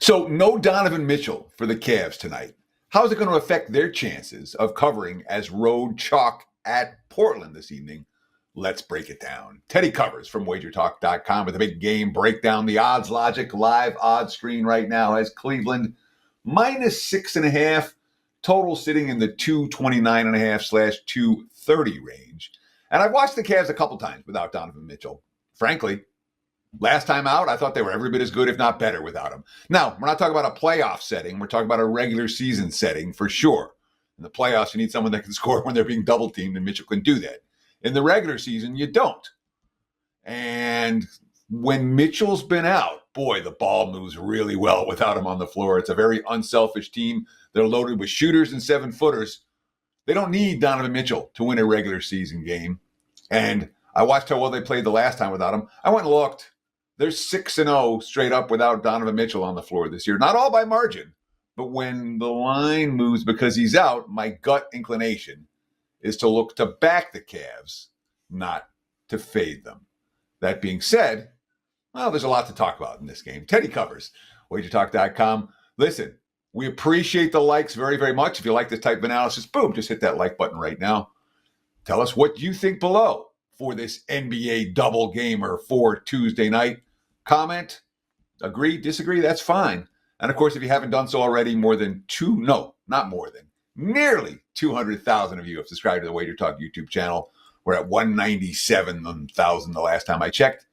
So no Donovan Mitchell for the Cavs tonight. How is it going to affect their chances of covering as road chalk at Portland this evening? Let's break it down. Teddy covers from WagerTalk.com with a big game breakdown. The odds logic live odds screen right now has Cleveland minus 6.5, total sitting in the 229.5/230 range. And I've watched the Cavs a couple times without Donovan Mitchell. Frankly, last time out, I thought they were every bit as good, if not better, without him. Now, we're not talking about a playoff setting. We're talking about a regular season setting for sure. In the playoffs, you need someone that can score when they're being double teamed, and Mitchell can do that. In the regular season, you don't. And when Mitchell's been out, boy, the ball moves really well without him on the floor. It's a very unselfish team. They're loaded with shooters and 7-footers. They don't need Donovan Mitchell to win a regular season game. And I watched how well they played the last time without him. I went and looked. They're 6-0 straight up without Donovan Mitchell on the floor this year. Not all by margin, but when the line moves because he's out, my gut inclination is to look to back the Cavs, not to fade them. That being said, well, there's a lot to talk about in this game. Teddy covers, WagerTalk.com. Listen, we appreciate the likes very, very much. If you like this type of analysis, boom, just hit that like button right now. Tell us what you think below for this NBA double gamer for Tuesday night. Comment, agree, disagree, that's fine. And of course, if you haven't done so already, nearly 200,000 of you have subscribed to the Wager Talk YouTube channel. We're at 197,000 the last time I checked.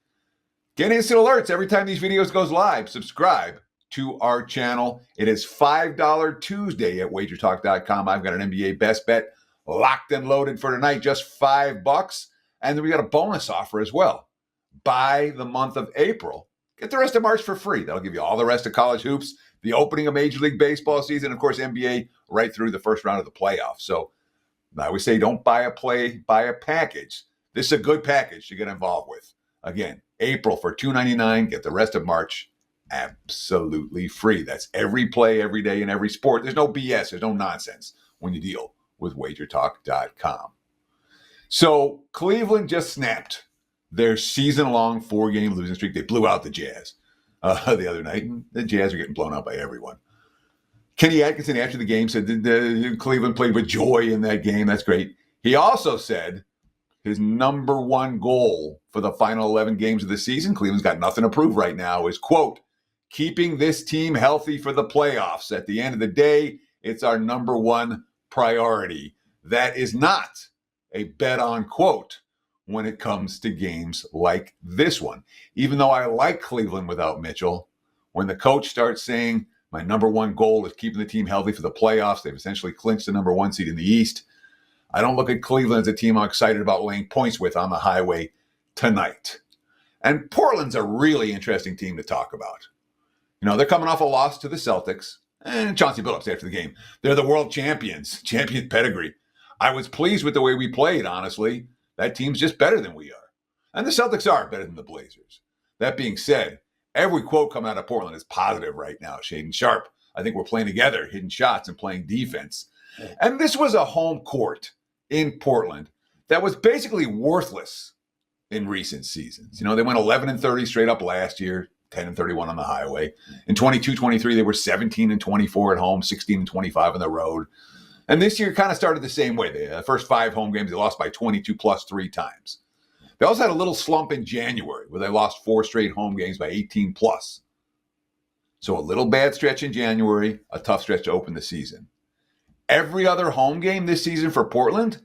Get instant alerts every time these videos goes live. Subscribe to our channel. It is $5 Tuesday at WagerTalk.com. I've got an NBA best bet locked and loaded for tonight, just $5. And then we got a bonus offer as well. Buy the month of April. Get the rest of March for free. That'll give you all the rest of college hoops, the opening of Major League Baseball season, of course, NBA right through the first round of the playoffs. So I always say don't buy a play, buy a package. This is a good package to get involved with. Again, April for $2.99. Get the rest of March absolutely free. That's every play, every day, in every sport. There's no BS. There's no nonsense when you deal with WagerTalk.com. So Cleveland just snapped their season-long 4-game losing streak. They blew out the Jazz the other night, and the Jazz are getting blown out by everyone. Kenny Atkinson, after the game, said Cleveland played with joy in that game. That's great. He also said his number one goal for the final 11 games of the season, Cleveland's got nothing to prove right now, is, quote, keeping this team healthy for the playoffs. At the end of the day, it's our number one priority. That is not a bet on quote when it comes to games like this one. Even though I like Cleveland without Mitchell, when the coach starts saying my number one goal is keeping the team healthy for the playoffs, they've essentially clinched the number one seed in the East. I don't look at Cleveland as a team I'm excited about laying points with on the highway tonight. And Portland's a really interesting team to talk about. You know, they're coming off a loss to the Celtics and Chauncey Billups after the game. They're the world champions, champion pedigree. I was pleased with the way we played, honestly. That team's just better than we are. And the Celtics are better than the Blazers. That being said, every quote coming out of Portland is positive right now. Shaden Sharp, I think we're playing together, hitting shots and playing defense. And this was a home court in Portland that was basically worthless in recent seasons. You know, they went 11-30 straight up last year, 10-31 on the highway. In 22-23, they were 17-24 at home, 16-25 on the road. And this year kind of started the same way. The first 5 home games, they lost by 22 plus 3 times. They also had a little slump in January where they lost 4 straight home games by 18 plus. So a little bad stretch in January, a tough stretch to open the season. Every other home game this season for Portland,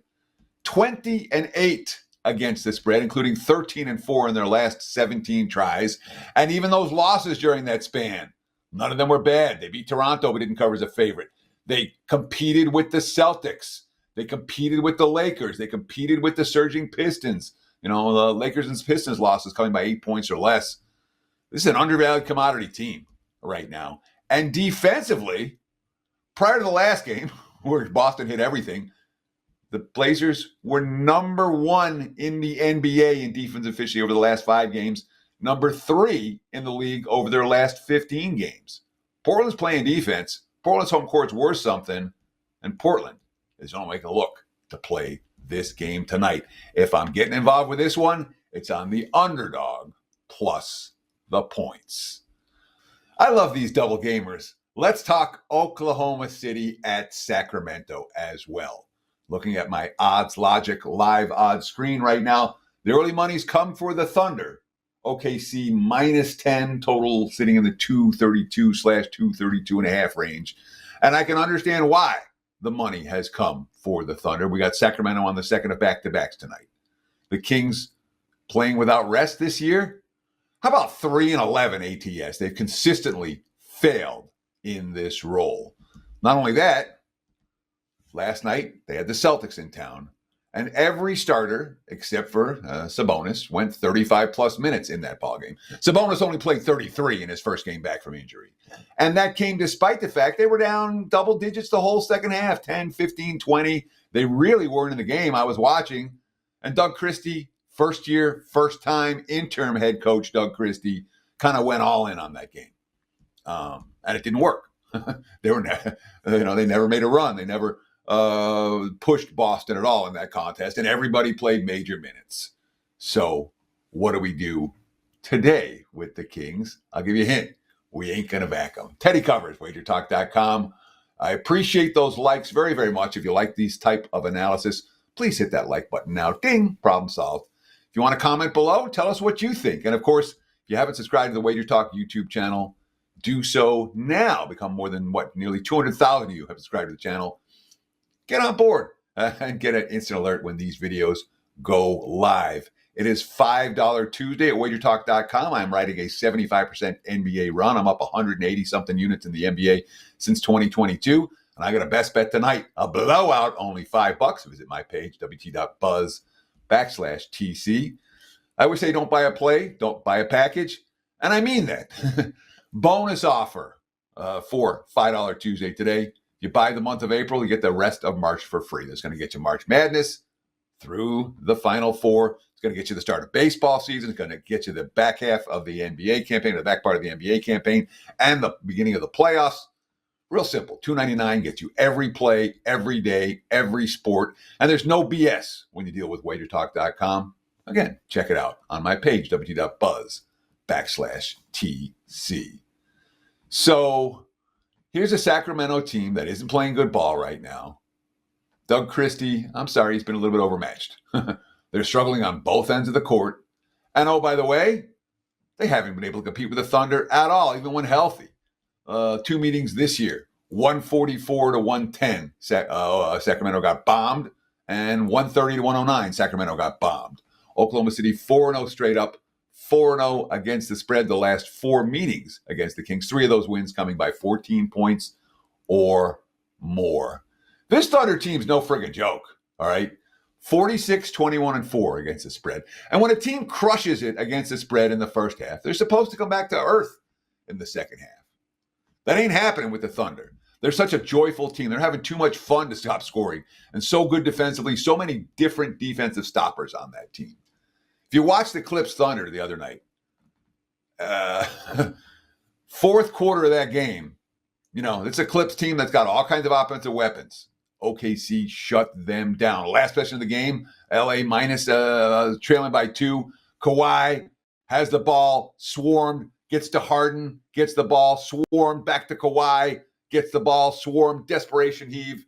20-8 against the spread, including 13-4 in their last 17 tries. And even those losses during that span, none of them were bad. They beat Toronto, but didn't cover as a favorite. They competed with the Celtics. They competed with the Lakers. They competed with the surging Pistons. You know, the Lakers and Pistons losses coming by 8 points or less. This is an undervalued commodity team right now. And defensively, prior to the last game, where Boston hit everything, the Blazers were number 1 in the NBA in defense efficiency over the last 5 games, number 3 in the league over their last 15 games. Portland's playing defense. Portland's home court's worth something, and Portland is on making a look to play this game tonight. If I'm getting involved with this one, it's on the underdog plus the points. I love these double gamers. Let's talk Oklahoma City at Sacramento as well. Looking at my odds logic live odds screen right now, the early money's come for the Thunder. OKC minus 10, total sitting in the 232/232.5 range. And I can understand why the money has come for the Thunder. We got Sacramento on the second of back-to-backs tonight. The Kings playing without rest this year. How about 3-11 ATS? They've consistently failed in this role. Not only that, last night they had the Celtics in town, and every starter except for Sabonis went 35-plus minutes in that ballgame. Sabonis only played 33 in his first game back from injury. And that came despite the fact they were down double digits the whole second half, 10, 15, 20. They really weren't in the game. I was watching, and Doug Christie, first year, first time interim head coach Doug Christie, kind of went all in on that game. And it didn't work. They never made a run. They never pushed Boston at all in that contest, and everybody played major minutes. So what do we do today with the Kings? I'll give you a hint. We ain't going to back them. Teddy covers, WagerTalk.com. I appreciate those likes very, very much. If you like these type of analysis, please hit that like button now. Ding, problem solved. If you want to comment below, tell us what you think. And of course, if you haven't subscribed to the WagerTalk YouTube channel, do so now. Become more than, nearly 200,000 of you have subscribed to the channel. Get on board and get an instant alert when these videos go live. It is $5 Tuesday at WagerTalk.com. I'm riding a 75% NBA run. I'm up 180-something units in the NBA since 2022. And I got a best bet tonight, a blowout, only $5. Visit my page, wt.buzz/TC. I would say don't buy a play, don't buy a package. And I mean that. Bonus offer for $5 Tuesday today. You buy the month of April, you get the rest of March for free. That's going to get you March Madness through the Final Four. It's going to get you the start of baseball season. It's going to get you the back half of the NBA campaign, the back part of the NBA campaign, and the beginning of the playoffs. Real simple. $2.99 gets you every play, every day, every sport. And there's no BS when you deal with WagerTalk.com. Again, check it out on my page, wt.buzz/TC. So here's a Sacramento team that isn't playing good ball right now. Doug Christie, I'm sorry, he's been a little bit overmatched. They're struggling on both ends of the court. And oh, by the way, they haven't been able to compete with the Thunder at all, even when healthy. 2 meetings this year, 144-110. Sacramento got bombed, and 130-109. Sacramento got bombed. Oklahoma City 4-0 straight up, 4-0 against the spread the last 4 meetings against the Kings. 3 of those wins coming by 14 points or more. This Thunder team's no friggin' joke, all right? 46-21-4 against the spread. And when a team crushes it against the spread in the first half, they're supposed to come back to earth in the second half. That ain't happening with the Thunder. They're such a joyful team. They're having too much fun to stop scoring. And so good defensively, so many different defensive stoppers on that team. If you watch the Clips Thunder the other night, fourth quarter of that game, it's a Clips team that's got all kinds of offensive weapons. OKC shut them down. Last possession of the game, LA minus trailing by 2. Kawhi has the ball, swarmed, gets to Harden, gets the ball, swarmed, back to Kawhi, gets the ball, swarmed, desperation heave.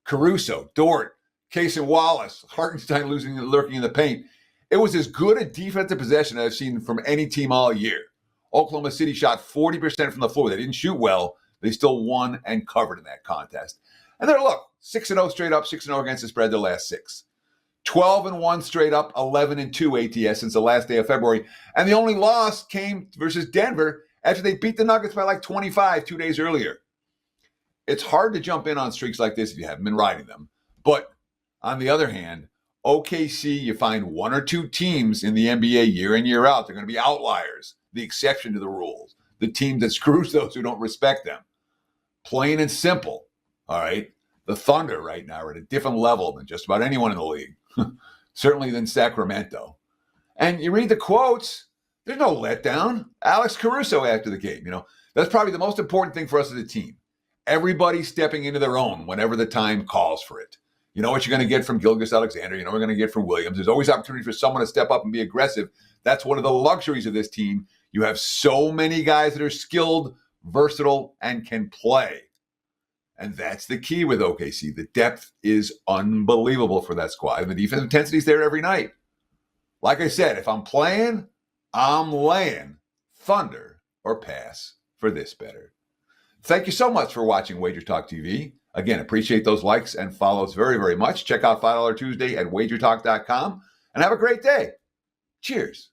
Caruso, Dort, Case and Wallace, Hartenstein lurking in the paint. It was as good a defensive possession I've seen from any team all year. Oklahoma City shot 40% from the floor. They didn't shoot well. They still won and covered in that contest. And there, look, 6-0 straight up, 6-0 against the spread the last 6. 12-1 straight up, 11-2 ATS since the last day of February. And the only loss came versus Denver after they beat the Nuggets by like 25 2 days earlier. It's hard to jump in on streaks like this if you haven't been riding them. But on the other hand, OKC, you find 1 or 2 teams in the NBA year in, year out. They're going to be outliers, the exception to the rules, the team that screws those who don't respect them. Plain and simple, all right? The Thunder right now are at a different level than just about anyone in the league, certainly than Sacramento. And you read the quotes, there's no letdown. Alex Caruso after the game, that's probably the most important thing for us as a team. Everybody stepping into their own whenever the time calls for it. You know what you're going to get from Gilgeous-Alexander. You know what you're going to get from Williams. There's always opportunity for someone to step up and be aggressive. That's one of the luxuries of this team. You have so many guys that are skilled, versatile, and can play. And that's the key with OKC. The depth is unbelievable for that squad. And the defensive intensity is there every night. Like I said, if I'm playing, I'm laying Thunder or pass for this better. Thank you so much for watching WagerTalk TV. Again, appreciate those likes and follows very, very much. Check out $5 Tuesday at WagerTalk.com and have a great day. Cheers.